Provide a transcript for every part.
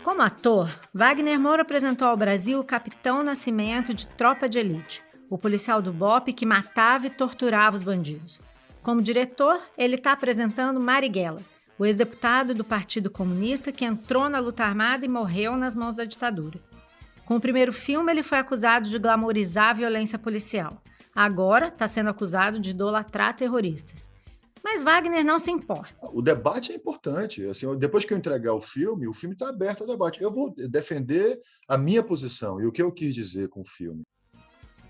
Como ator, Wagner Moura apresentou ao Brasil o Capitão Nascimento de Tropa de Elite, o policial do BOPE que matava e torturava os bandidos. Como diretor, ele está apresentando Marighella, o ex-deputado do Partido Comunista que entrou na luta armada e morreu nas mãos da ditadura. Com o primeiro filme, ele foi acusado de glamorizar a violência policial. Agora está sendo acusado de idolatrar terroristas. Mas Wagner não se importa. O debate é importante. Assim, depois que eu entregar o filme está aberto ao debate. Eu vou defender a minha posição e o que eu quis dizer com o filme.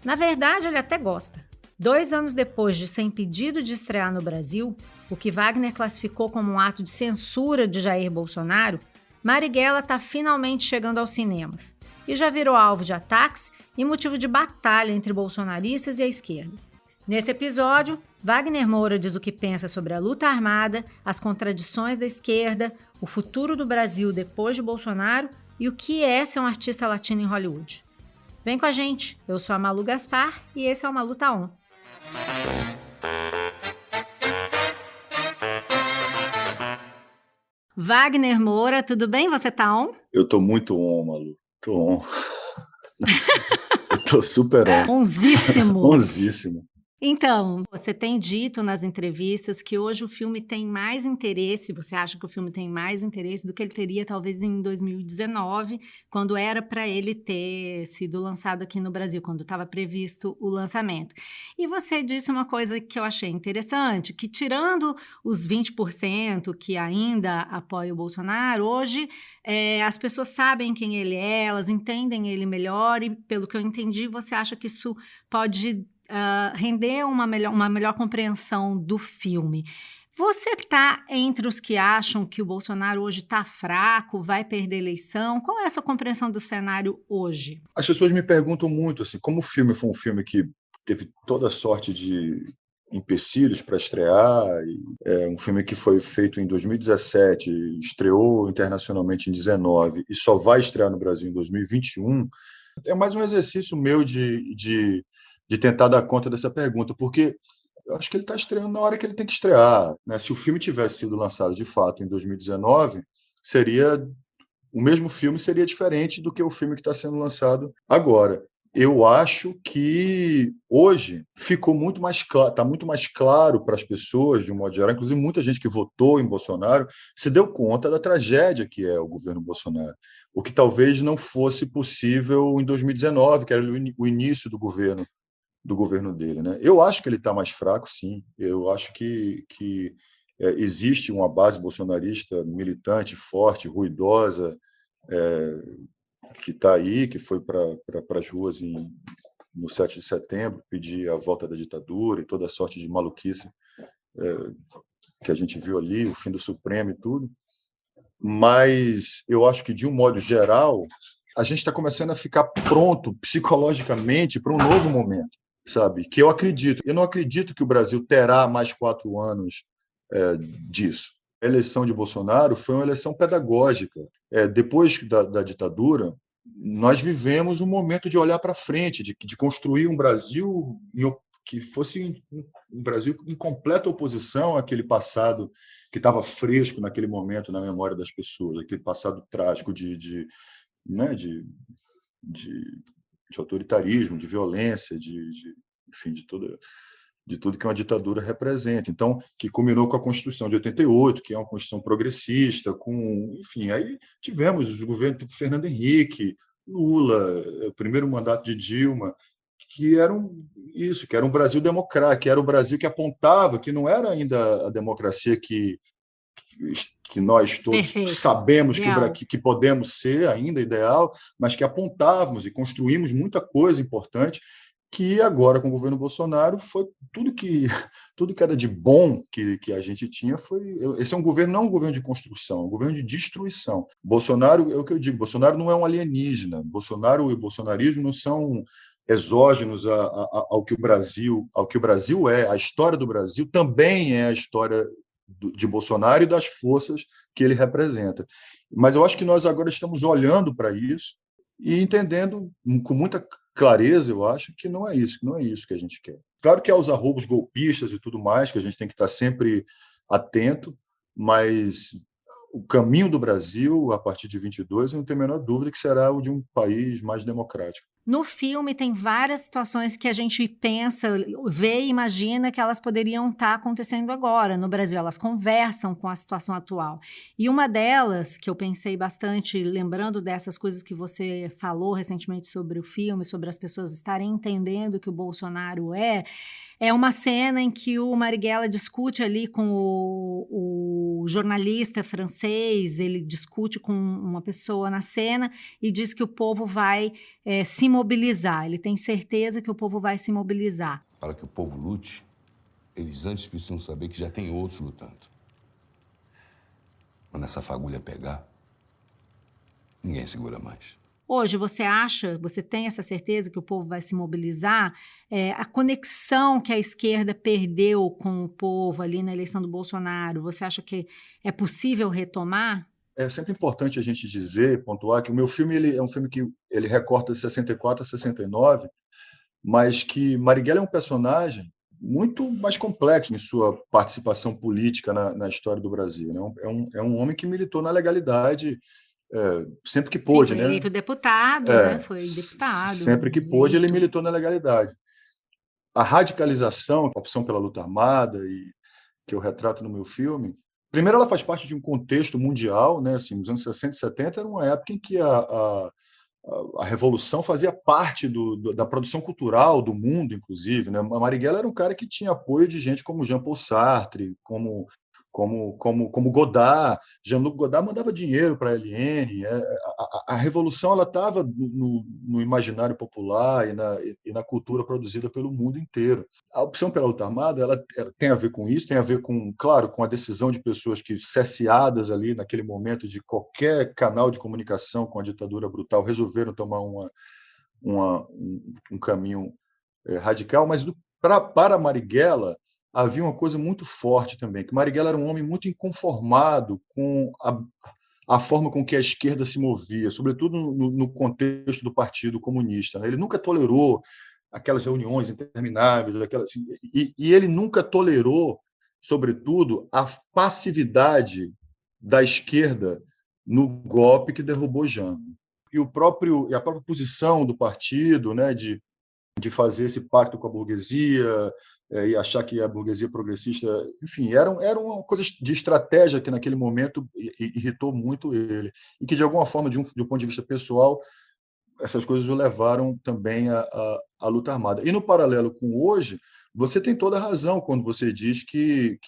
Na verdade, ele até gosta. 2 anos depois de ser impedido de estrear no Brasil, o que Wagner classificou como um ato de censura de Jair Bolsonaro, Marighella está finalmente chegando aos cinemas e já virou alvo de ataques e motivo de batalha entre bolsonaristas e a esquerda. Nesse episódio, Wagner Moura diz o que pensa sobre a luta armada, as contradições da esquerda, o futuro do Brasil depois de Bolsonaro e o que é ser um artista latino em Hollywood. Vem com a gente, eu sou a Malu Gaspar e esse é o Malu Tá On. Wagner Moura, tudo bem? Você tá on? Eu tô muito on, Malu. Tô on. Eu tô super on. Onzíssimo. Onzíssimo. Então, você tem dito nas entrevistas que hoje o filme tem mais interesse, você acha que o filme tem mais interesse do que ele teria talvez em 2019, quando era para ele ter sido lançado aqui no Brasil, quando estava previsto o lançamento. E você disse uma coisa que eu achei interessante, que tirando os 20% que ainda apoiam o Bolsonaro, hoje as pessoas sabem quem ele é, elas entendem ele melhor e, pelo que eu entendi, você acha que isso pode render uma melhor compreensão do filme. Você está entre os que acham que o Bolsonaro hoje está fraco, vai perder a eleição? Qual é a sua compreensão do cenário hoje? As pessoas me perguntam muito, assim, como o filme foi um filme que teve toda sorte de empecilhos para estrear, é um filme que foi feito em 2017, estreou internacionalmente em 2019 e só vai estrear no Brasil em 2021, é mais um exercício meu de tentar dar conta dessa pergunta, porque eu acho que ele está estreando na hora que ele tem que estrear, né? Se o filme tivesse sido lançado de fato em 2019, o mesmo filme seria diferente do que o filme que está sendo lançado agora. Eu acho que hoje ficou muito mais claro, está muito mais claro para as pessoas, de um modo geral, inclusive muita gente que votou em Bolsonaro se deu conta da tragédia que é o governo Bolsonaro, o que talvez não fosse possível em 2019, que era o início do governo dele, né? Eu acho que ele está mais fraco, sim. Eu acho que existe uma base bolsonarista militante, forte, ruidosa, que está aí, que foi para as ruas no 7 de setembro pedir a volta da ditadura e toda a sorte de maluquice que a gente viu ali, o fim do Supremo e tudo. Mas eu acho que, de um modo geral, a gente está começando a ficar pronto psicologicamente para um novo momento, sabe? Que eu acredito. Eu não acredito que o Brasil terá mais 4 anos disso. A eleição de Bolsonaro foi uma eleição pedagógica. Depois da ditadura, nós vivemos um momento de olhar para frente, de construir um Brasil que fosse um Brasil em completa oposição àquele passado que estava fresco naquele momento na memória das pessoas, aquele passado trágico de autoritarismo, de violência, enfim, de tudo que uma ditadura representa. Então, que culminou com a Constituição de 88, que é uma Constituição progressista, enfim, aí tivemos o governo de Fernando Henrique, Lula, o primeiro mandato de Dilma, que era um Brasil democrático, que era o Brasil que apontava que não era ainda a democracia que nós todos Perfeito. sabemos que podemos ser ainda ideal, mas que apontávamos e construímos muita coisa importante, que agora, com o governo Bolsonaro, foi tudo que era de bom que a gente tinha. Esse é um governo, não um governo de construção, é um governo de destruição. Bolsonaro, é o que eu digo, Bolsonaro não é um alienígena, Bolsonaro e o bolsonarismo não são exógenos ao que o Brasil é. A história do Brasil também é a história de Bolsonaro e das forças que ele representa. Mas eu acho que nós agora estamos olhando para isso e entendendo com muita clareza, eu acho, que não é isso que a gente quer. Claro que há os arroubos golpistas e tudo mais, que a gente tem que estar sempre atento, mas o caminho do Brasil, a partir de 22, eu não tenho a menor dúvida que será o de um país mais democrático. No filme tem várias situações que a gente pensa, vê e imagina que elas poderiam estar acontecendo agora no Brasil. Elas conversam com a situação atual. E uma delas, que eu pensei bastante, lembrando dessas coisas que você falou recentemente sobre o filme, sobre as pessoas estarem entendendo que o Bolsonaro é uma cena em que o Marighella discute ali com o jornalista francês, ele discute com uma pessoa na cena e diz que o povo vai se mobilizar. Ele tem certeza que o povo vai se mobilizar. Para que o povo lute, eles antes precisam saber que já tem outros lutando. Quando essa fagulha pegar, ninguém segura mais. Hoje, você tem essa certeza que o povo vai se mobilizar? A conexão que a esquerda perdeu com o povo ali na eleição do Bolsonaro, você acha que é possível retomar? É sempre importante a gente dizer, pontuar, que o meu filme ele é um filme que ele recorta de 64 a 69, mas que Marighella é um personagem muito mais complexo em sua participação política na história do Brasil, né? É um homem que militou na legalidade sempre que pôde, Sim, foi né? eleito deputado, né? Foi deputado. Sempre que pôde, ele militou na legalidade. A radicalização, a opção pela luta armada, e que eu retrato no meu filme, primeiro ela faz parte de um contexto mundial, né? Assim, os anos 60 e 70 era uma época em que a revolução fazia parte da produção cultural do mundo, inclusive, né? A Marighella era um cara que tinha apoio de gente como Jean-Paul Sartre, como Godard. Jean-Luc Godard mandava dinheiro para a LN. A revolução ela estava no imaginário popular e na cultura produzida pelo mundo inteiro. A opção pela luta armada ela tem a ver com isso, tem a ver com, claro, com a decisão de pessoas que, cesseadas ali naquele momento de qualquer canal de comunicação com a ditadura brutal, resolveram tomar um caminho radical, mas para Marighella havia uma coisa muito forte também, que Marighella era um homem muito inconformado com a forma com que a esquerda se movia, sobretudo no contexto do Partido Comunista, né? Ele nunca tolerou aquelas reuniões intermináveis, e ele nunca tolerou, sobretudo, a passividade da esquerda no golpe que derrubou Jango. E a própria posição do partido, né, de fazer esse pacto com a burguesia e achar que a burguesia progressista, enfim, era uma coisa de estratégia que naquele momento irritou muito ele e que de alguma forma, de um ponto de vista pessoal, essas coisas o levaram também à luta armada. E no paralelo com hoje, você tem toda a razão quando você diz que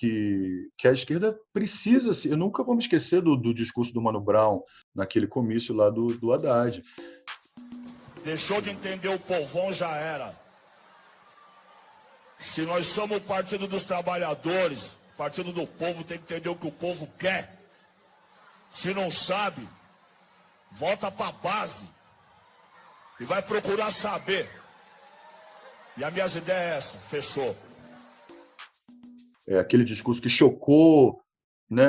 a esquerda precisa. Eu nunca vou me esquecer do discurso do Mano Brown naquele comício lá do Haddad. Deixou de entender o povão, já era. Se nós somos o Partido dos Trabalhadores, o Partido do Povo tem que entender o que o povo quer. Se não sabe, volta para a base e vai procurar saber. E a minha ideia é essa, fechou. Aquele discurso que chocou, né,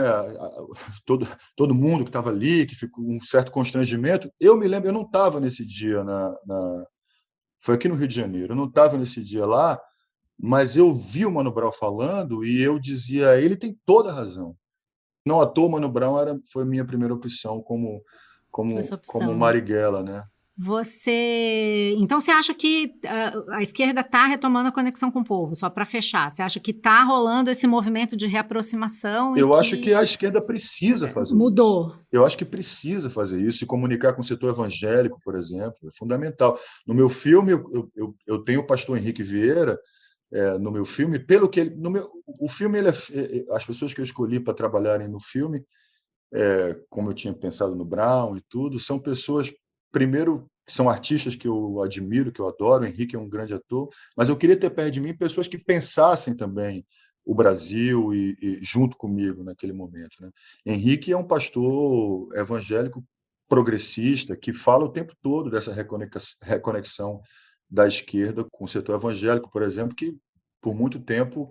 todo mundo que estava ali, que ficou um certo constrangimento. Eu me lembro, eu não estava nesse dia, foi aqui no Rio de Janeiro, eu não estava nesse dia lá, mas eu vi o Mano Brown falando e eu dizia, ele tem toda a razão. Não à toa, Mano Brown foi a minha primeira opção como Marighella, né? Então você acha que a esquerda está retomando a conexão com o povo, só para fechar? Você acha que está rolando esse movimento de reaproximação? Eu acho que a esquerda precisa fazer mudou. Isso. Eu acho que precisa fazer isso, e comunicar com o setor evangélico, por exemplo, é fundamental. No meu filme, eu tenho o pastor Henrique Vieira no meu filme, pelo que o filme, as pessoas que eu escolhi para trabalharem no filme, como eu tinha pensado no Brown e tudo, são pessoas, primeiro, são artistas que eu admiro, que eu adoro. O Henrique é um grande ator, mas eu queria ter perto de mim pessoas que pensassem também o Brasil e junto comigo naquele momento, né? Henrique é um pastor evangélico progressista que fala o tempo todo dessa reconexão da esquerda com o setor evangélico, por exemplo, que por muito tempo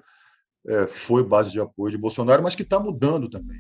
foi base de apoio de Bolsonaro, mas que está mudando também.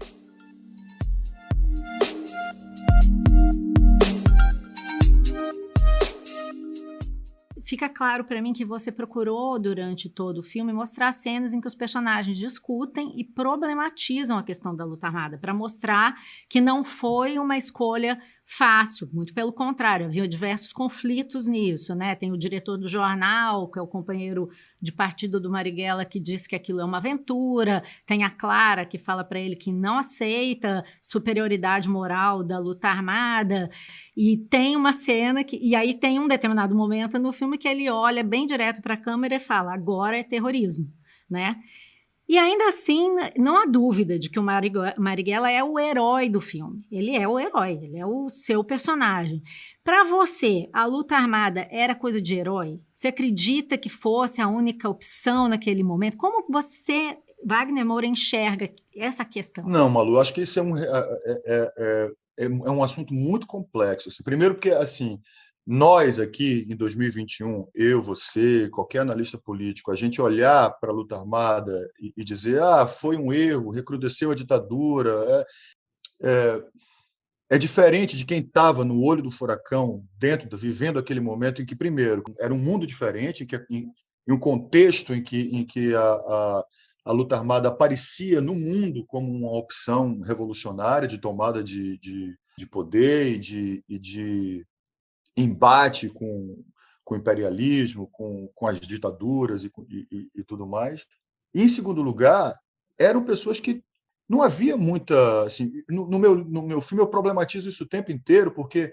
fica claro para mim que você procurou, durante todo o filme, mostrar cenas em que os personagens discutem e problematizam a questão da luta armada, para mostrar que não foi uma escolha fácil, muito pelo contrário, havia diversos conflitos nisso, né? Tem o diretor do jornal, que é o companheiro de partido do Marighella, que diz que aquilo é uma aventura, tem a Clara, que fala para ele que não aceita superioridade moral da luta armada, e tem uma cena e aí tem um determinado momento no filme que ele olha bem direto para a câmera e fala, agora é terrorismo, né? E ainda assim, não há dúvida de que o Marighella é o herói do filme. Ele é o herói, ele é o seu personagem. Para você, a luta armada era coisa de herói? Você acredita que fosse a única opção naquele momento? Como você, Wagner Moura, enxerga essa questão? Não, Malu, acho que isso é um assunto muito complexo. Assim. Primeiro porque, assim, nós aqui, em 2021, eu, você, qualquer analista político, a gente olhar para a luta armada e dizer foi um erro, recrudesceu a ditadura, é diferente de quem estava no olho do furacão, vivendo aquele momento em que, primeiro, era um mundo diferente, em um contexto em que a luta armada aparecia no mundo como uma opção revolucionária de tomada de poder e de embate com o imperialismo, com as ditaduras e tudo mais. E, em segundo lugar, eram pessoas que não havia muita... Assim, no meu filme eu problematizo isso o tempo inteiro, porque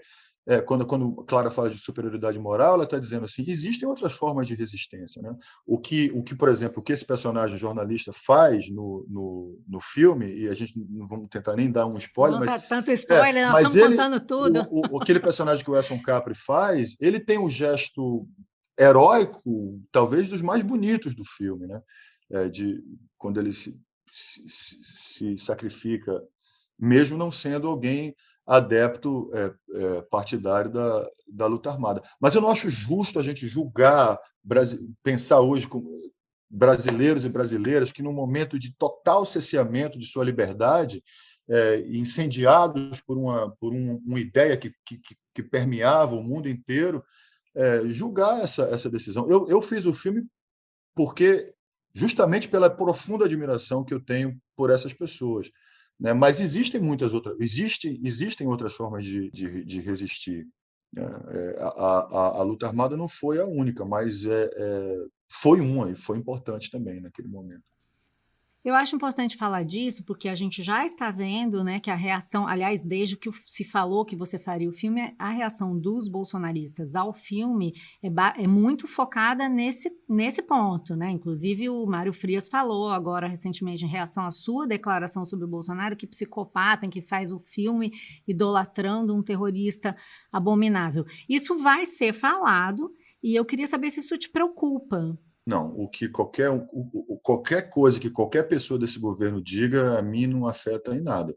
quando Clara fala de superioridade moral, ela está dizendo assim, existem outras formas de resistência. Né? O que, por exemplo, o que esse personagem jornalista faz no filme, e a gente não vamos tentar nem dar um spoiler, não mas... tanto spoiler, nós mas estamos contando tudo. Aquele personagem que o Wesson Capri faz, ele tem um gesto heróico, talvez dos mais bonitos do filme, né? Quando ele se sacrifica, mesmo não sendo alguém adepto partidário da luta armada. Mas eu não acho justo a gente julgar, pensar hoje como brasileiros e brasileiras que, num momento de total cerceamento de sua liberdade, incendiados por uma ideia que permeava o mundo inteiro, julgar essa decisão. Eu fiz o filme justamente pela profunda admiração que eu tenho por essas pessoas. Né? Mas existem outras formas de resistir. A luta armada não foi a única, mas foi uma e foi importante também naquele momento. Eu acho importante falar disso porque a gente já está vendo, né, que a reação, aliás, desde que se falou que você faria o filme, a reação dos bolsonaristas ao filme é muito focada nesse ponto, né? Inclusive o Mário Frias falou agora recentemente em reação à sua declaração sobre o Bolsonaro que psicopata em que faz o filme idolatrando um terrorista abominável. Isso vai ser falado e eu queria saber se isso te preocupa. Não, qualquer coisa que qualquer pessoa desse governo diga, a mim não afeta em nada.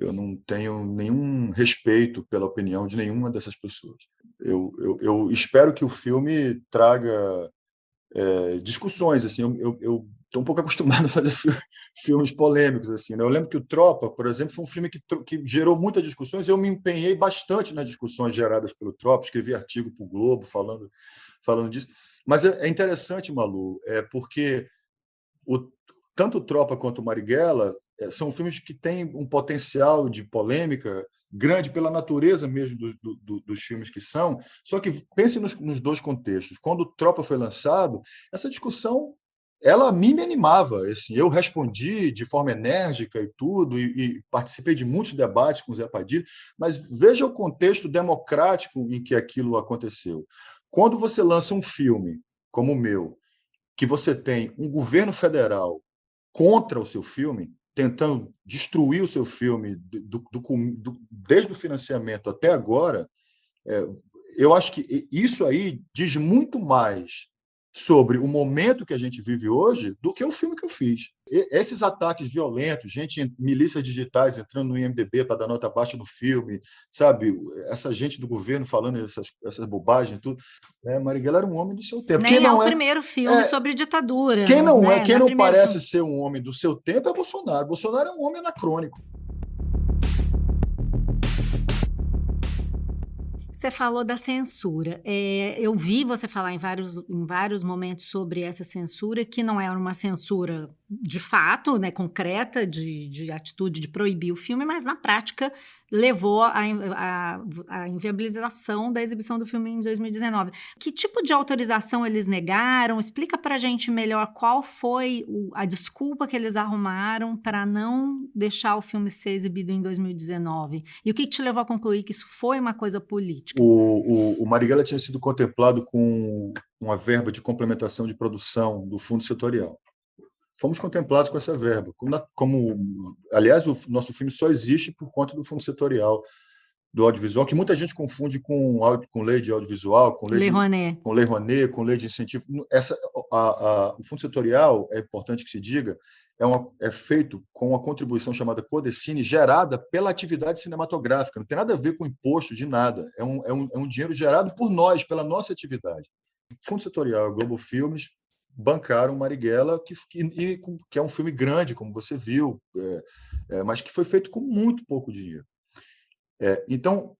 Eu não tenho nenhum respeito pela opinião de nenhuma dessas pessoas. Eu espero que o filme traga discussões. Assim, eu estou um pouco acostumado a fazer filmes polêmicos. Assim, né? Eu lembro que o Tropa, por exemplo, foi um filme que gerou muitas discussões. Eu me empenhei bastante nas discussões geradas pelo Tropa, escrevi artigo para o Globo falando disso. Mas é interessante, Malu, porque tanto o Tropa quanto o Marighella são filmes que têm um potencial de polêmica grande pela natureza mesmo dos filmes que são, só que pense nos dois contextos. Quando o Tropa foi lançado, essa discussão ela a mim me animava. Assim, eu respondi de forma enérgica e tudo, e participei de muitos debates com o Zé Padilha, mas veja o contexto democrático em que aquilo aconteceu. Quando você lança um filme como o meu, que você tem um governo federal contra o seu filme, tentando destruir o seu filme desde o financiamento até agora, eu acho que isso aí diz muito mais sobre o momento que a gente vive hoje do que o filme que eu fiz. Esses ataques violentos, milícias digitais entrando no IMDb para dar nota baixa no filme, sabe? Essa gente do governo falando essas bobagens, tudo. Marighella era um homem do seu tempo. Nem é o primeiro filme sobre ditadura. Quem não parece ser um homem do seu tempo é Bolsonaro. Bolsonaro é um homem anacrônico. Você falou da censura. Eu vi você falar em vários momentos sobre essa censura, que não é uma censura de fato, né, concreta, de atitude de proibir o filme, mas na prática levou à inviabilização da exibição do filme em 2019. Que tipo de autorização eles negaram? Explica pra gente melhor qual foi a desculpa que eles arrumaram para não deixar o filme ser exibido em 2019. E o que te levou a concluir que isso foi uma coisa política? O Marighella tinha sido contemplado com uma verba de complementação de produção do Fundo Setorial. Fomos contemplados com essa verba. Aliás, o nosso filme só existe por conta do Fundo Setorial do audiovisual, que muita gente confunde com lei de audiovisual, com lei Rouanet, com lei de incentivo. O Fundo Setorial, é importante que se diga, é feito com uma contribuição chamada Codecine, gerada pela atividade cinematográfica. Não tem nada a ver com imposto de nada. É um dinheiro gerado por nós, pela nossa atividade. O Fundo Setorial e Globo Filmes bancaram Marighella, que é um filme grande, como você viu, mas que foi feito com muito pouco dinheiro. Então,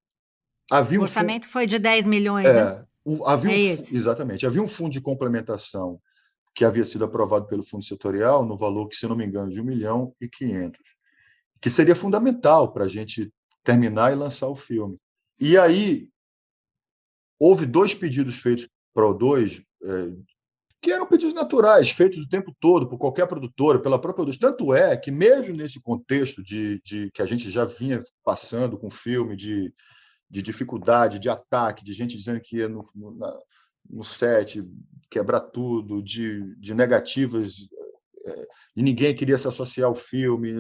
havia o orçamento foi de 10 milhões, né? Exatamente. Havia um fundo de complementação que havia sido aprovado pelo Fundo Setorial, no valor que, se não me engano, de 1.500.000, que seria fundamental para a gente terminar e lançar o filme. E aí, houve 2 pedidos feitos para o O2, que eram pedidos naturais, feitos o tempo todo por qualquer produtora, pela própria O2. Tanto é que, mesmo nesse contexto de que a gente já vinha passando com o filme, de dificuldade, de ataque, de gente dizendo que ia no set quebrar tudo, de negativas, e ninguém queria se associar ao filme.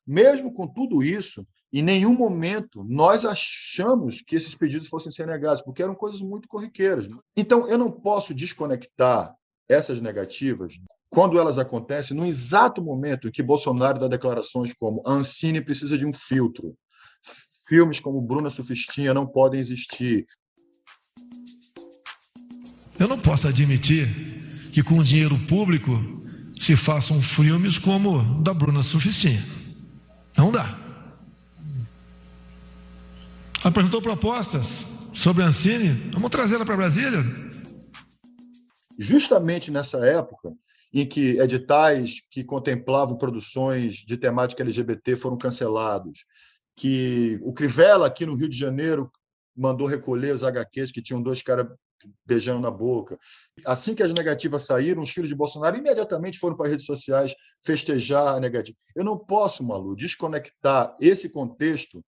Mesmo com tudo isso, em nenhum momento nós achamos que esses pedidos fossem ser negados, porque eram coisas muito corriqueiras. Então, eu não posso desconectar essas negativas quando elas acontecem no exato momento em que Bolsonaro dá declarações como a Ancine precisa de um filtro, filmes como Bruna Surfistinha não podem existir. Eu não posso admitir que com dinheiro público se façam filmes como o da Bruna Surfistinha. Não dá. Apresentou propostas sobre a Ancine, vamos trazê-la para Brasília. Justamente nessa época em que editais que contemplavam produções de temática LGBT foram cancelados, que o Crivella, aqui no Rio de Janeiro, mandou recolher os HQs que tinham 2 caras beijando na boca. Assim que as negativas saíram, os filhos de Bolsonaro imediatamente foram para as redes sociais festejar a negativa. Eu não posso, Malu, desconectar esse contexto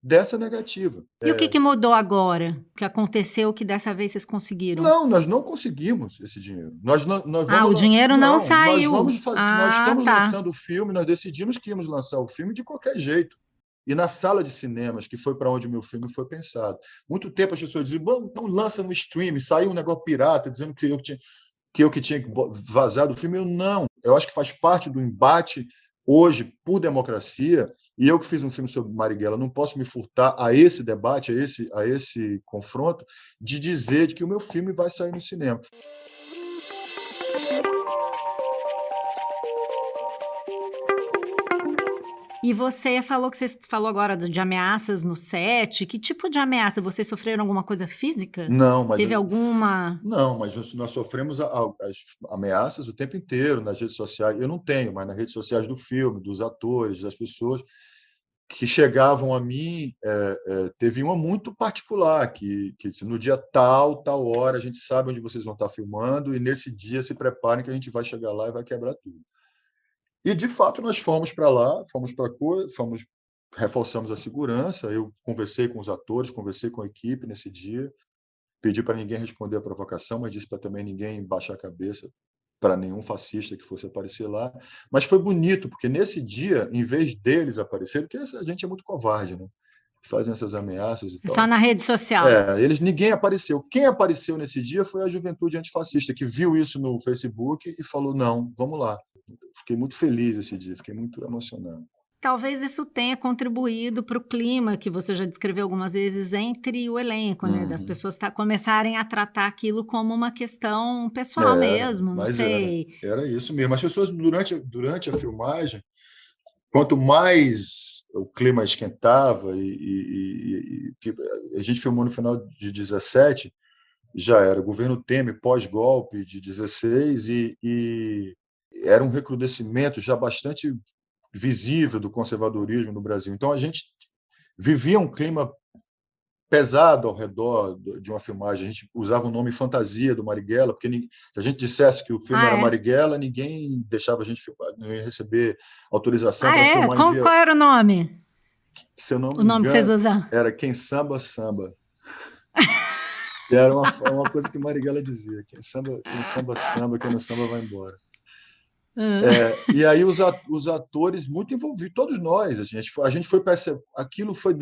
dessa negativa. E o que mudou agora? O que aconteceu que dessa vez vocês conseguiram? Não, nós não conseguimos esse dinheiro. O dinheiro não saiu. Nós estamos lançando o filme, nós decidimos que íamos lançar o filme de qualquer jeito. E na sala de cinemas, que foi para onde o meu filme foi pensado. Muito tempo as pessoas diziam, bom, então lança no stream, saiu um negócio pirata, dizendo que eu que tinha vazado o filme. Eu acho que faz parte do embate hoje por democracia, e eu que fiz um filme sobre Marighella, não posso me furtar a esse debate, a esse confronto, de dizer que o meu filme vai sair no cinema. E você falou agora de ameaças no set. Que tipo de ameaça? Vocês sofreram alguma coisa física? Não, mas teve alguma? Não, mas nós sofremos as ameaças o tempo inteiro nas redes sociais. Eu não tenho, mas nas redes sociais do filme, dos atores, das pessoas que chegavam a mim. Teve uma muito particular que no dia tal hora a gente sabe onde vocês vão estar filmando e nesse dia se preparem que a gente vai chegar lá e vai quebrar tudo. E, de fato, nós fomos para lá, reforçamos a segurança. Eu conversei com os atores, conversei com a equipe nesse dia, pedi para ninguém responder a provocação, mas disse para também ninguém baixar a cabeça para nenhum fascista que fosse aparecer lá. Mas foi bonito, porque nesse dia, em vez deles aparecerem, porque a gente é muito covarde, né? Fazem essas ameaças e tal. Só na rede social. Ninguém apareceu. Quem apareceu nesse dia foi a Juventude Antifascista, que viu isso no Facebook e falou, não, vamos lá. Fiquei muito feliz esse dia, fiquei muito emocionado. Talvez isso tenha contribuído para o clima que você já descreveu algumas vezes entre o elenco, né? Das pessoas começarem a tratar aquilo como uma questão pessoal mesmo, não sei. Era isso mesmo. As pessoas, durante a filmagem, quanto mais o clima esquentava, que a gente filmou no final de 17, já era governo Temer, pós-golpe de 16, e era um recrudescimento já bastante visível do conservadorismo no Brasil. Então, a gente vivia um clima pesado ao redor de uma filmagem. A gente usava o nome fantasia do Marighella, porque se a gente dissesse que o filme era Marighella, ninguém deixava a gente filmar, não ia receber autorização para filmar em Qual era o nome? Se eu não me O nome engano, que vocês usaram? era Quem Samba, Samba. Era uma coisa que Marighella dizia: quem samba, samba, quem não samba vai embora. E aí os atores muito envolvidos, todos nós, assim, a gente foi aquilo foi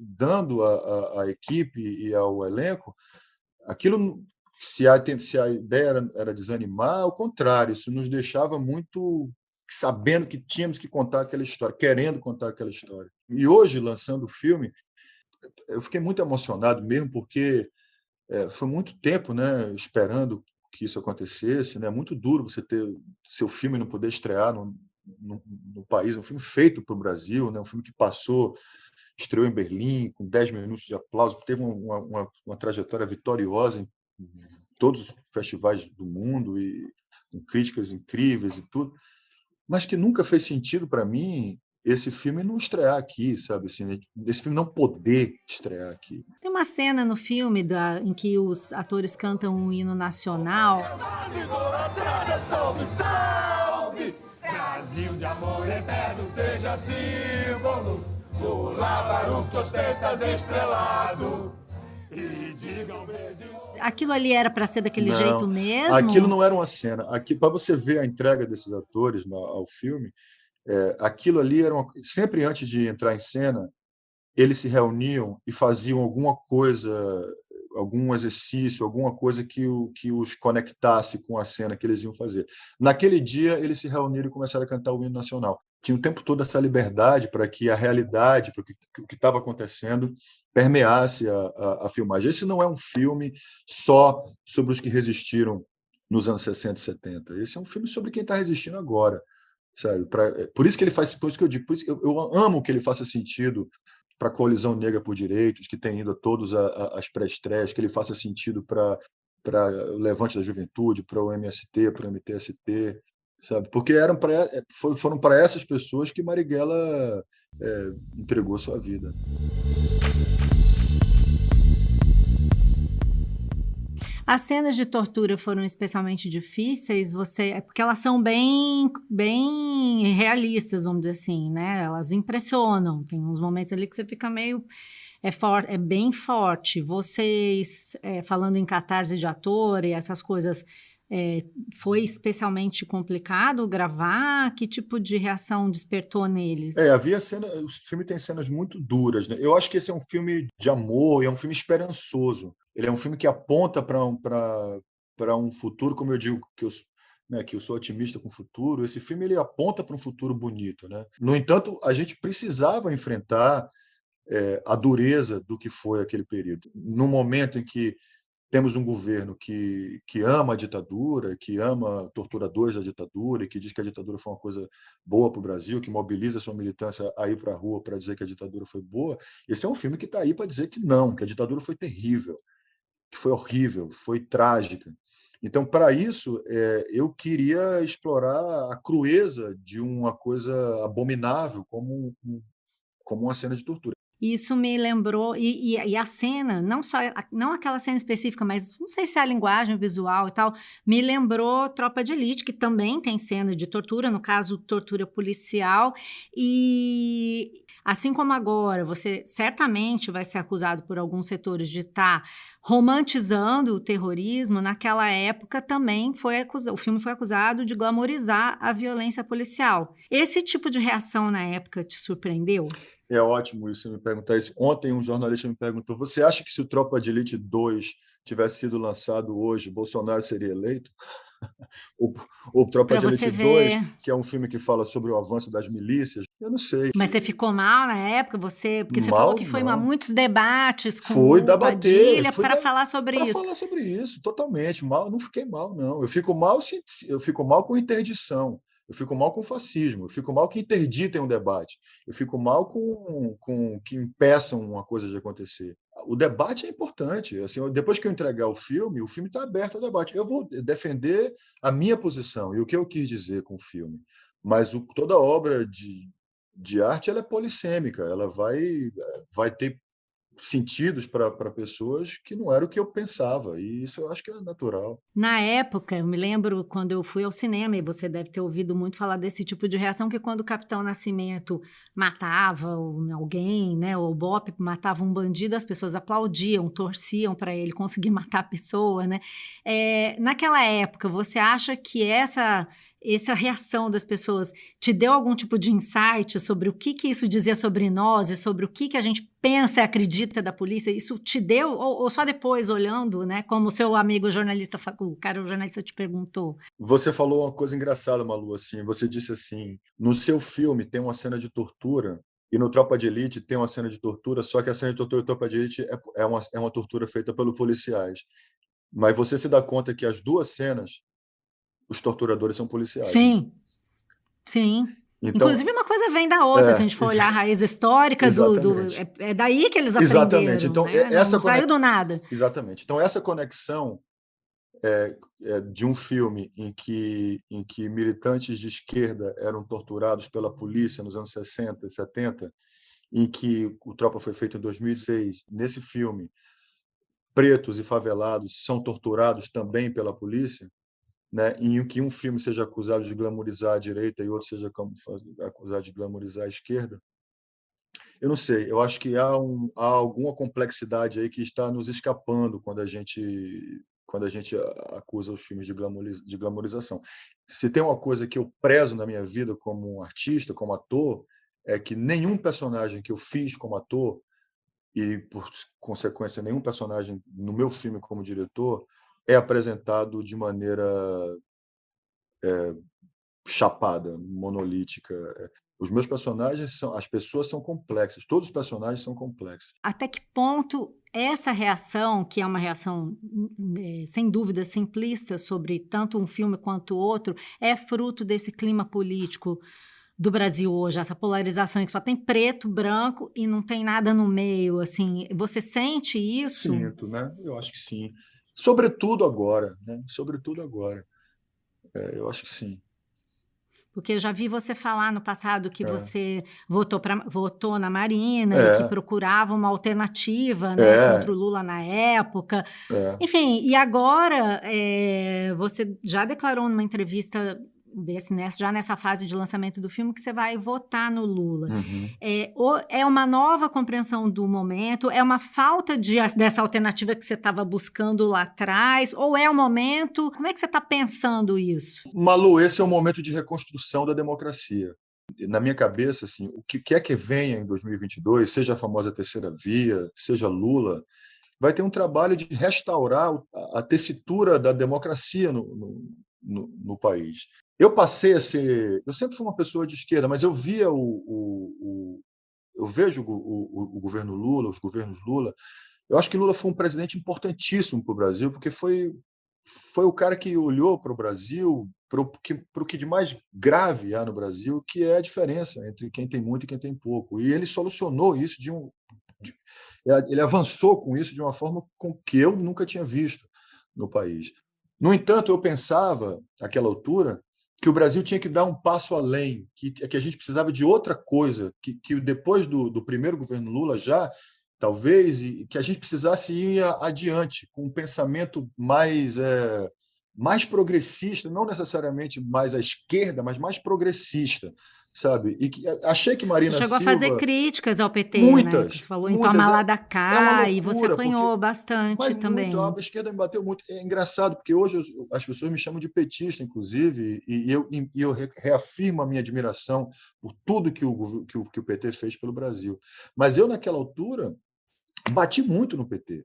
dando à equipe e ao elenco aquilo. Se a ideia era desanimar, ao contrário, isso nos deixava muito sabendo que tínhamos que contar aquela história, querendo contar aquela história. E hoje, lançando o filme, eu fiquei muito emocionado mesmo, porque foi muito tempo, né, esperando que isso acontecesse, né? Muito duro você ter seu filme não poder estrear no país, um filme feito para o Brasil, né? Um filme que estreou em Berlim com 10 minutos de aplauso, teve uma trajetória vitoriosa em todos os festivais do mundo e com críticas incríveis e tudo, mas que nunca fez sentido para mim esse filme não estrear aqui, sabe? Assim, esse filme não poder estrear aqui. Tem uma cena no filme em que os atores cantam um hino nacional. Brasil de amor eterno seja símbolo, o Labaruf que ostentas estrelado. Aquilo ali era para ser daquele jeito mesmo? Aquilo não era uma cena. Para você ver a entrega desses atores ao filme, aquilo ali era sempre antes de entrar em cena, eles se reuniam e faziam alguma coisa, algum exercício, alguma coisa que os conectasse com a cena que eles iam fazer. Naquele dia, eles se reuniram e começaram a cantar o hino nacional. Tinha o tempo todo essa liberdade para que a realidade, para o que estava acontecendo, permeasse a filmagem. Esse não é um filme só sobre os que resistiram nos anos 60 e 70. Esse é um filme sobre quem está resistindo agora. Sabe? Por isso que ele faz, por isso que eu digo, por isso que eu amo que ele faça sentido para a Coalizão Negra por Direitos, que tem ido a todas as pré-estreias, que ele faça sentido para o Levante da Juventude, para o MST, para o MTST, sabe? Porque foram para essas pessoas que Marighella entregou sua vida. As cenas de tortura foram especialmente difíceis, porque elas são bem, bem realistas, vamos dizer assim, né? Elas impressionam. Tem uns momentos ali que você fica meio... É bem forte. Vocês, falando em catarse de ator e essas coisas, foi especialmente complicado gravar? Que tipo de reação despertou neles? Havia o filme tem cenas muito duras, né? Eu acho que esse é um filme de amor, é um filme esperançoso. Ele é um filme que aponta para um futuro, como eu digo, que eu sou otimista com o futuro. Esse filme ele aponta para um futuro bonito, né? No entanto, a gente precisava enfrentar a dureza do que foi aquele período. No momento em que temos um governo que ama a ditadura, que ama torturadores da ditadura e que diz que a ditadura foi uma coisa boa para o Brasil, que mobiliza a sua militância a ir para a rua para dizer que a ditadura foi boa. Esse é um filme que está aí para dizer que não, que a ditadura foi terrível, que foi horrível, foi trágica. Então, para isso, eu queria explorar a crueza de uma coisa abominável como uma cena de tortura. Isso me lembrou, e a cena, não aquela cena específica, mas não sei se é a linguagem visual e tal, me lembrou Tropa de Elite, que também tem cena de tortura, no caso, tortura policial, e assim como agora, você certamente vai ser acusado por alguns setores de estar romantizando o terrorismo, naquela época também o filme foi acusado de glamorizar a violência policial. Esse tipo de reação na época te surpreendeu? É ótimo isso, você me perguntar isso. Ontem um jornalista me perguntou, você acha que se o Tropa de Elite 2 tivesse sido lançado hoje, Bolsonaro seria eleito? O Tropa de Elite 2, que é um filme que fala sobre o avanço das milícias, eu não sei. Mas você ficou mal na época? Porque você falou que foi a muitos debates com o Padilha para falar sobre isso. Para falar sobre isso, totalmente. Mal, não fiquei mal, não. Eu fico mal com interdição. Eu fico mal com o fascismo, eu fico mal que interditem um debate, eu fico mal com que impeçam uma coisa de acontecer. O debate é importante. Assim, depois que eu entregar o filme está aberto ao debate. Eu vou defender a minha posição e o que eu quis dizer com o filme. Mas toda obra de arte ela é polissêmica, ela vai ter sentidos para pessoas que não era o que eu pensava, e isso eu acho que é natural. Na época, eu me lembro quando eu fui ao cinema, e você deve ter ouvido muito falar desse tipo de reação, que quando o Capitão Nascimento matava alguém, né, ou o Bop matava um bandido, as pessoas aplaudiam, torciam para ele conseguir matar a pessoa, né? Naquela época, você acha que essa reação das pessoas te deu algum tipo de insight sobre o que isso dizia sobre nós e sobre o que a gente pensa e acredita da polícia? Isso te deu, ou só depois olhando, né, como o seu amigo jornalista, o jornalista te perguntou? Você falou uma coisa engraçada, Malu, assim, você disse assim, no seu filme tem uma cena de tortura e no Tropa de Elite tem uma cena de tortura, só que a cena de tortura do Tropa de Elite é uma tortura feita pelos policiais. Mas você se dá conta que as duas cenas, os torturadores são policiais, né? Sim, sim. Então, Inclusive, uma coisa vem da outra, se a gente for olhar a raiz histórica exatamente. é daí que eles Exatamente. aprenderam, Então, né? Não saiu do nada. exatamente. Então, essa conexão de um filme em que militantes de esquerda eram torturados pela polícia nos anos 60 e 70, em que o Tropa foi feito em 2006. Nesse filme, pretos e favelados são torturados também pela polícia, né? Em que um filme seja acusado de glamorizar a direita e outro seja acusado de glamorizar a esquerda. Eu não sei, eu acho que há alguma complexidade aí que está nos escapando quando a gente acusa os filmes de glamorização. Se tem uma coisa que eu prezo na minha vida como artista, como ator, é que nenhum personagem que eu fiz como ator e, por consequência, nenhum personagem no meu filme como diretor é apresentado de maneira chapada, monolítica. Os meus personagens as pessoas são complexas, todos os personagens são complexos. Até que ponto essa reação, que é uma reação, sem dúvida, simplista sobre tanto um filme quanto outro, é fruto desse clima político do Brasil hoje, essa polarização em que só tem preto, branco e não tem nada no meio, assim, você sente isso? Sinto, né? Eu acho que sim. Sobretudo agora, né? Sobretudo agora. Eu acho que sim. Porque eu já vi você falar no passado que É. você votou na Marina e que É, procurava uma alternativa, né, contra é, o Lula na época. é. Enfim, e agora você já declarou numa entrevista já nessa fase de lançamento do filme que você vai votar no Lula. Uhum. É uma nova compreensão do momento? É uma falta dessa alternativa que você estava buscando lá atrás? Ou é o momento? Como é que você está pensando isso? Malu, esse é o momento de reconstrução da democracia. Na minha cabeça, assim, o que quer que venha em 2022, seja a famosa terceira via, seja Lula, vai ter um trabalho de restaurar a tessitura da democracia no país. Eu passei a ser. Eu sempre fui uma pessoa de esquerda, mas eu via eu vejo o governo Lula, os governos Lula. Eu acho que Lula foi um presidente importantíssimo para o Brasil, porque foi o cara que olhou para o Brasil, para o que de mais grave há no Brasil, que é a diferença entre quem tem muito e quem tem pouco. E ele solucionou isso ele avançou com isso de uma forma com que eu nunca tinha visto no país. No entanto, eu pensava, naquela altura, que o Brasil tinha que dar um passo além, que a gente precisava de outra coisa, que depois do primeiro governo Lula já, talvez, e que a gente precisasse ir adiante, com um pensamento mais progressista, não necessariamente mais à esquerda, mas mais progressista, sabe? E achei que Você Marina chegou a fazer Silva, críticas ao PT, né? Que você muitas, falou em muitas, toma lá da é uma cá e você loucura, porque apanhou bastante mas muito, a também. esquerda me bateu muito. É engraçado, porque hoje as pessoas me chamam de petista, inclusive, e eu reafirmo a minha admiração por tudo que o PT fez pelo Brasil. Mas eu, naquela altura, bati muito no PT,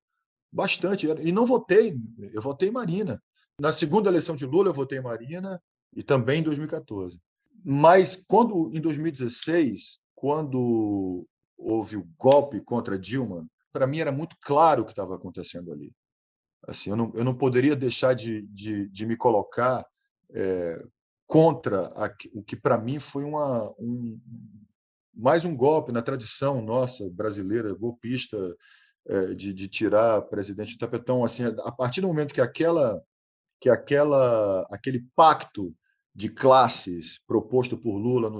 bastante, e não votei, eu votei em Marina. Na segunda eleição de Lula, eu votei em Marina, e também em 2014. Mas, em 2016, quando houve o golpe contra Dilma, para mim era muito claro o que estava acontecendo ali. Assim, eu não poderia deixar de me colocar contra o que para mim foi mais um golpe na tradição nossa brasileira golpista, de tirar presidente do tapetão. Assim, a partir do momento que aquele pacto de classes proposto por Lula,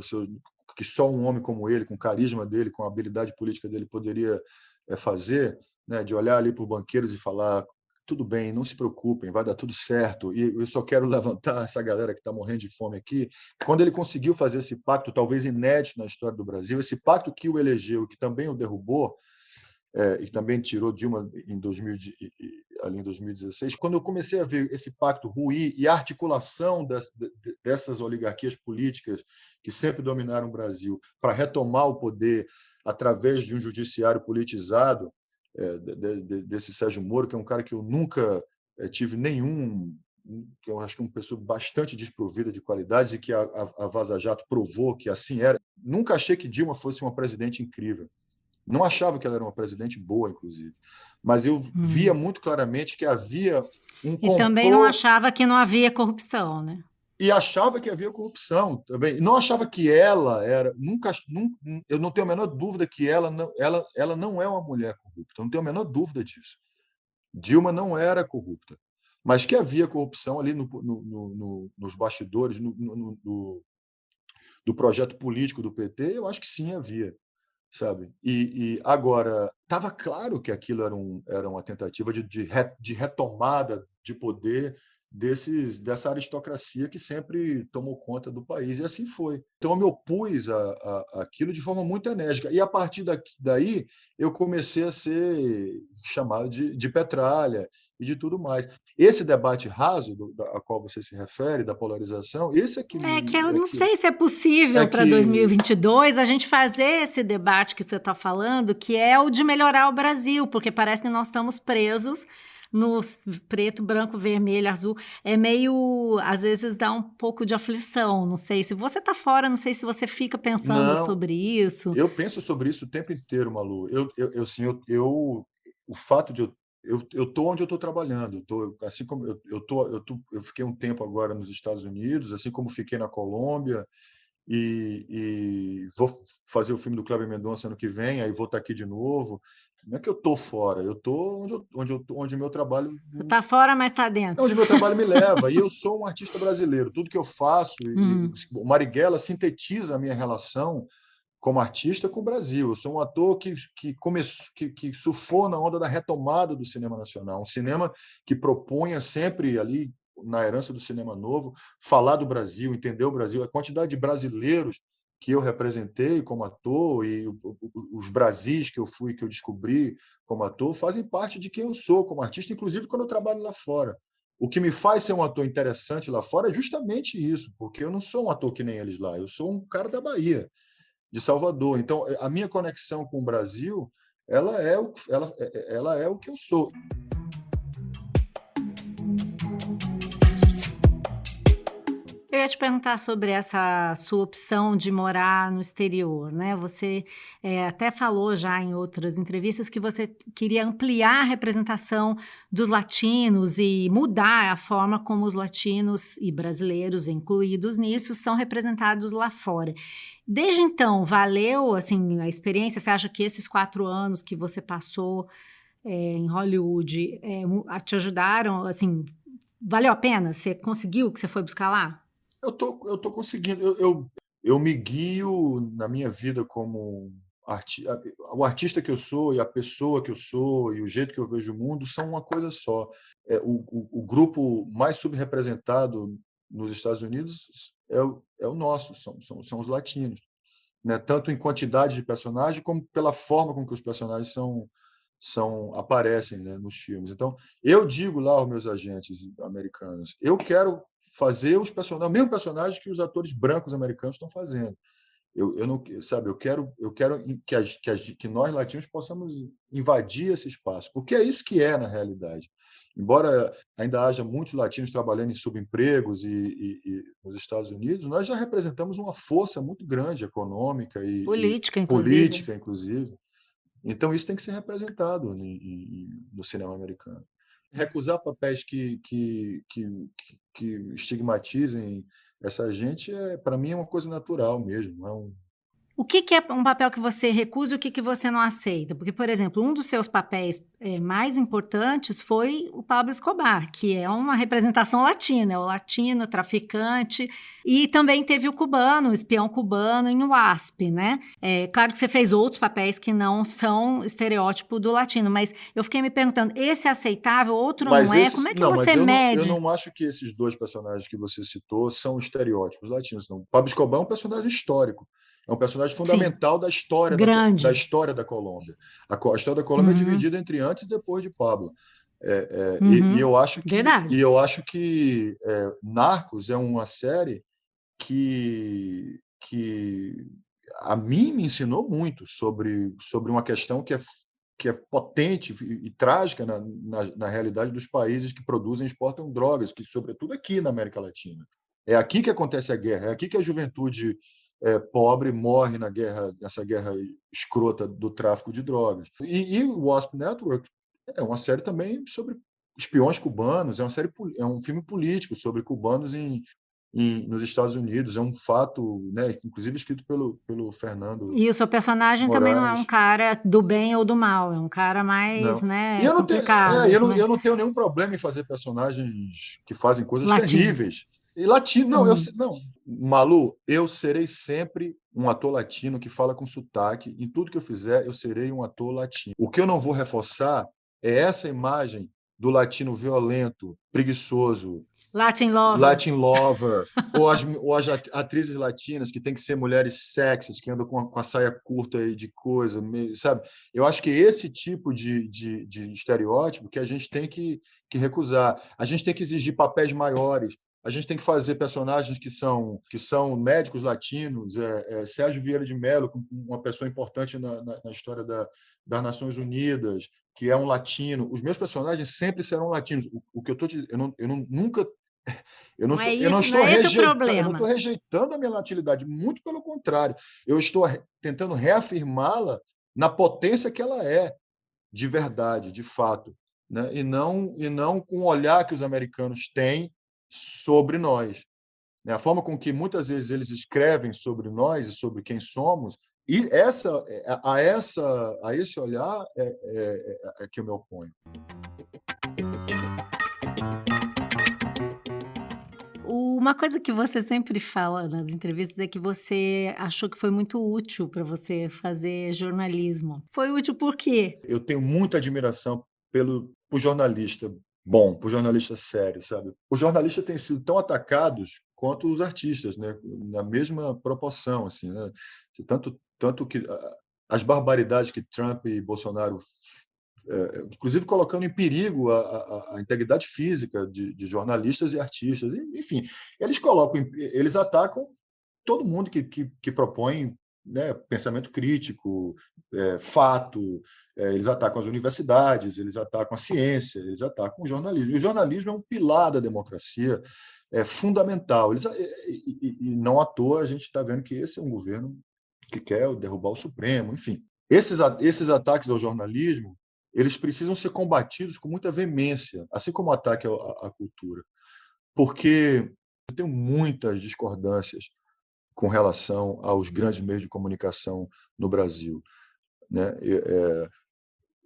que só um homem como ele, com o carisma dele, com a habilidade política dele, poderia fazer, né, de olhar ali para os banqueiros e falar: tudo bem, não se preocupem, vai dar tudo certo, e eu só quero levantar essa galera que está morrendo de fome aqui. Quando ele conseguiu fazer esse pacto, talvez inédito na história do Brasil, esse pacto que o elegeu, que também o derrubou, e também tirou Dilma ali em 2016. Quando eu comecei a ver esse pacto ruir e a articulação dessas oligarquias políticas que sempre dominaram o Brasil para retomar o poder através de um judiciário politizado, desse Sérgio Moro, que é um cara que eu nunca tive que eu acho que é uma pessoa bastante desprovida de qualidades, e que a Vaza Jato provou que assim era. Nunca achei que Dilma fosse uma presidente incrível. Não achava que ela era uma presidente boa, inclusive. Mas eu via muito claramente que havia um complô. E também não achava que não havia corrupção, né? E achava que havia corrupção também. Não achava que ela era. Eu não tenho a menor dúvida que ela não é uma mulher corrupta. Eu não tenho a menor dúvida disso. Dilma não era corrupta. Mas que havia corrupção ali nos bastidores, do projeto político do PT, eu acho que sim, havia. Sabe? E agora, estava claro que aquilo era uma tentativa de retomada de poder dessa aristocracia que sempre tomou conta do país, e assim foi. Então, eu me opus àquilo de forma muito enérgica, e a partir daí eu comecei a ser chamado de petralha e de tudo mais. Esse debate raso a qual você se refere, da polarização, esse é que eu não sei se é possível para 2022 a gente fazer esse debate que você está falando, que é o de melhorar o Brasil, porque parece que nós estamos presos no preto, branco, vermelho, azul. É meio, às vezes dá um pouco de aflição. Não sei se você está fora, não sei se você fica pensando sobre isso. Eu penso sobre isso o tempo inteiro, Malu. O fato de eu tô onde eu estou trabalhando. Assim como eu fiquei um tempo agora nos Estados Unidos, assim como fiquei na Colômbia, e vou fazer o filme do Kleber Mendonça ano que vem, aí vou estar aqui de novo. Não é que eu estou fora, eu estou onde meu trabalho... Está fora, mas está dentro. É onde meu trabalho me leva, e eu sou um artista brasileiro. Tudo que eu faço, o Marighella sintetiza a minha relação como artista com o Brasil. Eu sou um ator que surfou na onda da retomada do cinema nacional, um cinema que propunha sempre ali, na herança do cinema novo, falar do Brasil, entender o Brasil. A quantidade de brasileiros que eu representei como ator e os Brasis que eu descobri como ator fazem parte de quem eu sou como artista, inclusive quando eu trabalho lá fora. O que me faz ser um ator interessante lá fora é justamente isso, porque eu não sou um ator que nem eles lá, eu sou um cara da Bahia, de Salvador. Então, a minha conexão com o Brasil, ela é o que eu sou. Eu ia te perguntar sobre essa sua opção de morar no exterior, né? Você até falou já em outras entrevistas que você queria ampliar a representação dos latinos e mudar a forma como os latinos e brasileiros, incluídos nisso, são representados lá fora. Desde então, valeu assim, a experiência? Você acha que esses 4 anos que você passou em Hollywood te ajudaram? Assim, valeu a pena? Você conseguiu o que você foi buscar lá? Eu tô conseguindo. Eu me guio na minha vida como o artista que eu sou, e a pessoa que eu sou, e o jeito que eu vejo o mundo são uma coisa só. O grupo mais subrepresentado nos Estados Unidos é o nosso, são os latinos, né? Tanto em quantidade de personagens, como pela forma com que os personagens aparecem, né, nos filmes. Então, eu digo lá aos meus agentes americanos, eu quero fazer os personagens, o mesmo personagem que os atores brancos americanos estão fazendo. Eu não, sabe, eu quero que nós latinos possamos invadir esse espaço, porque é isso que é na realidade. Embora ainda haja muitos latinos trabalhando em subempregos e nos Estados Unidos, nós já representamos uma força muito grande econômica e política, inclusive. Então, isso tem que ser representado no cinema americano. recusar papéis que estigmatizem essa gente, para mim, é uma coisa natural mesmo. O que é um papel que você recusa e o que você não aceita? Porque, por exemplo, um dos seus papéis mais importantes foi o Pablo Escobar, que é uma representação latina, é o latino, traficante, e também teve o cubano, o espião cubano em Wasp, né? Claro que você fez outros papéis que não são estereótipo do latino, mas eu fiquei me perguntando, esse é aceitável, outro Mas não é? esses, Como é que não, mas você eu mede? não acho que esses dois personagens que você citou são estereótipos latinos, não. Pablo Escobar é um personagem histórico, é um personagem Sim, fundamental da história da grande. história da Colômbia. A história da Colômbia é Uhum, dividida entre antes e depois de Pablo. E uhum, eu verdade. acho que Narcos é uma série que a mim me ensinou muito sobre uma questão que é potente e trágica na realidade dos países que produzem e exportam drogas, que sobretudo aqui na América Latina. É aqui que acontece a guerra, é aqui que a juventude pobre morre nessa guerra escrota do tráfico de drogas. E o Wasp Network é uma série também sobre espiões cubanos, é um filme político sobre cubanos nos Estados Unidos. É um fato, né, inclusive escrito pelo Fernando E o seu personagem também não é um Moraes. cara do bem ou do mal, é um cara mais, Não. E né, complicado, assim, eu né? não tenho nenhum problema em fazer personagens que fazem coisas Latinos. terríveis. E latino, não, Hum. não. Malu, eu serei sempre um ator latino que fala com sotaque. Em tudo que eu fizer, eu serei um ator latino. O que eu não vou reforçar é essa imagem do latino violento, preguiçoso, Latin Lover. Latin Lover, ou as atrizes latinas que tem que ser mulheres sexys, que andam com a saia curta aí de coisa, sabe? Eu acho que esse tipo de estereótipo que a gente tem que recusar. A gente tem que exigir papéis maiores. A gente tem que fazer personagens que são médicos latinos. Sérgio Vieira de Mello, uma pessoa importante na história das Nações Unidas, que é um latino. Os meus personagens sempre serão latinos. O que eu estou dizendo, eu nunca Não é eu não isso, não estou é esse o rejeitando, eu não problema. estou rejeitando a minha latilidade, muito pelo contrário. Eu estou tentando reafirmá-la na potência que ela é, de verdade, de fato, né? E não com o olhar que os americanos têm sobre nós, né? A forma com que muitas vezes eles escrevem sobre nós e sobre quem somos, e a esse olhar é que eu me oponho. Uma coisa que você sempre fala nas entrevistas é que você achou que foi muito útil para você fazer jornalismo. Foi útil por quê? Eu tenho muita admiração por jornalista bom, por jornalista sério, sabe? Os jornalistas têm sido tão atacados quanto os artistas, né? Na mesma proporção, assim, né? Tanto que as barbaridades que Trump e Bolsonaro, inclusive colocando em perigo a integridade física de jornalistas e artistas, enfim, eles atacam todo mundo que propõe, né, pensamento crítico, fato, eles atacam as universidades, eles atacam a ciência, eles atacam o jornalismo. E o jornalismo é um pilar da democracia, é fundamental. E não à toa a gente está vendo que esse é um governo que quer derrubar o Supremo, enfim. Esses ataques ao jornalismo, eles precisam ser combatidos com muita veemência, assim como o ataque à cultura, porque eu tenho muitas discordâncias com relação aos grandes meios de comunicação no Brasil, né?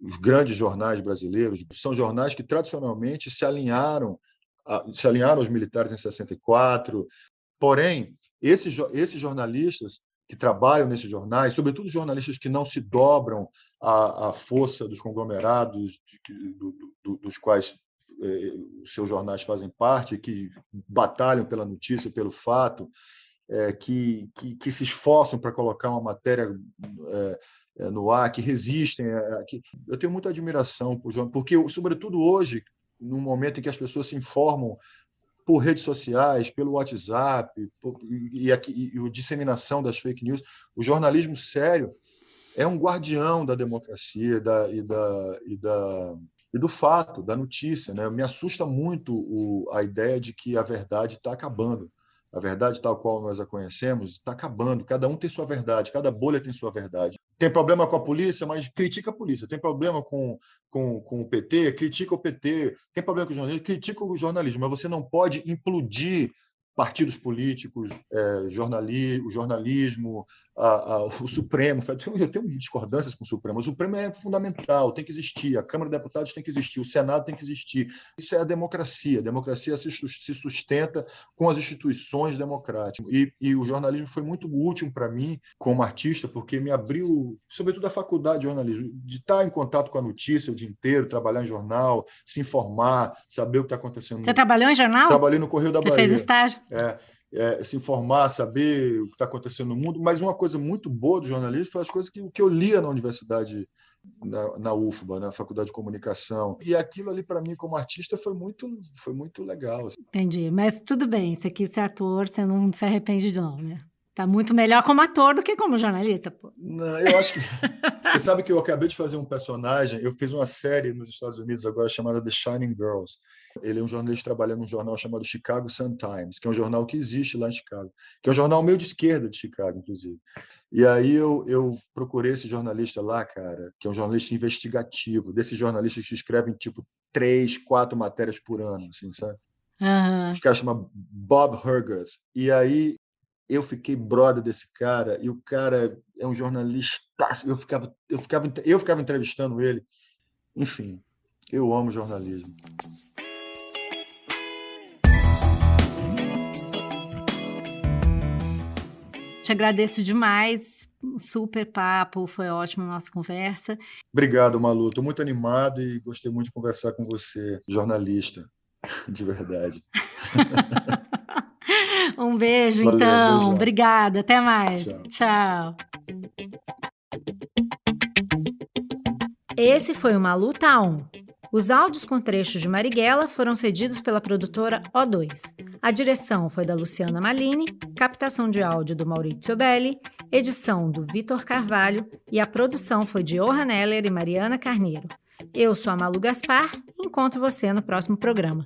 Os grandes jornais brasileiros são jornais que tradicionalmente se alinharam aos militares em 64. Porém, esses jornalistas que trabalham nesses jornais, sobretudo jornalistas que não se dobram à força dos conglomerados dos quais os seus jornais fazem parte, que batalham pela notícia, pelo fato, que se esforçam para colocar uma matéria no ar, que resistem. Eu tenho muita admiração por João, porque, sobretudo hoje, num momento em que as pessoas se informam por redes sociais, pelo WhatsApp, e a disseminação das fake news, o jornalismo sério é um guardião da democracia e do fato, da notícia, né? Me assusta muito a ideia de que a verdade está acabando. A verdade tal qual nós a conhecemos está acabando. Cada um tem sua verdade, cada bolha tem sua verdade. Tem problema com a polícia, mas critica a polícia. Tem problema com o PT, critica o PT. Tem problema com o jornalismo, critica o jornalismo. Mas você não pode implodir partidos políticos, o jornalismo, o Supremo. Eu tenho discordâncias com o Supremo. O Supremo é fundamental, tem que existir. A Câmara de Deputados tem que existir, o Senado tem que existir. Isso é a democracia. A democracia se sustenta com as instituições democráticas. E o jornalismo foi muito útil para mim, como artista, porque me abriu, sobretudo a faculdade de jornalismo, de estar em contato com a notícia o dia inteiro, trabalhar em jornal, se informar, saber o que está acontecendo. Você trabalhou em jornal? Trabalhei no Correio da Bahia. Você fez estágio? Se informar, saber o que está acontecendo no mundo. Mas uma coisa muito boa do jornalismo foi as coisas que eu lia na universidade, na UFBA, na Faculdade de Comunicação. E aquilo ali, para mim, como artista, foi muito legal. Assim. Entendi. Mas tudo bem, você quis ser ator, você não se arrepende não, né? Tá muito melhor como ator do que como jornalista, pô. Não, eu acho que... Você sabe que eu acabei de fazer um personagem, eu fiz uma série nos Estados Unidos agora chamada The Shining Girls. Ele é um jornalista trabalhando num jornal chamado Chicago Sun-Times, que é um jornal que existe lá em Chicago, que é um jornal meio de esquerda de Chicago, inclusive. E aí eu procurei esse jornalista lá, cara, que é um jornalista investigativo, desses jornalistas que escrevem, tipo, 3, 4 matérias por ano, assim, sabe? Uhum. Os caras chamam Bob Herguth. E aí eu fiquei brother desse cara, e o cara é um jornalista, eu ficava entrevistando ele. Enfim, eu amo jornalismo. Te agradeço demais, um super papo, foi ótimo a nossa conversa. Obrigado, Malu, estou muito animado e gostei muito de conversar com você, jornalista, de verdade. Um beijo, Valeu, então. beijão. Obrigada. Até mais. Tchau. Esse foi o Malu Tá-On. Os áudios com trechos de Marighella foram cedidos pela produtora O2. A direção foi da Luciana Malini, captação de áudio do Maurizio Belli, edição do Vitor Carvalho e a produção foi de Johan Heller e Mariana Carneiro. Eu sou a Malu Gaspar e encontro você no próximo programa.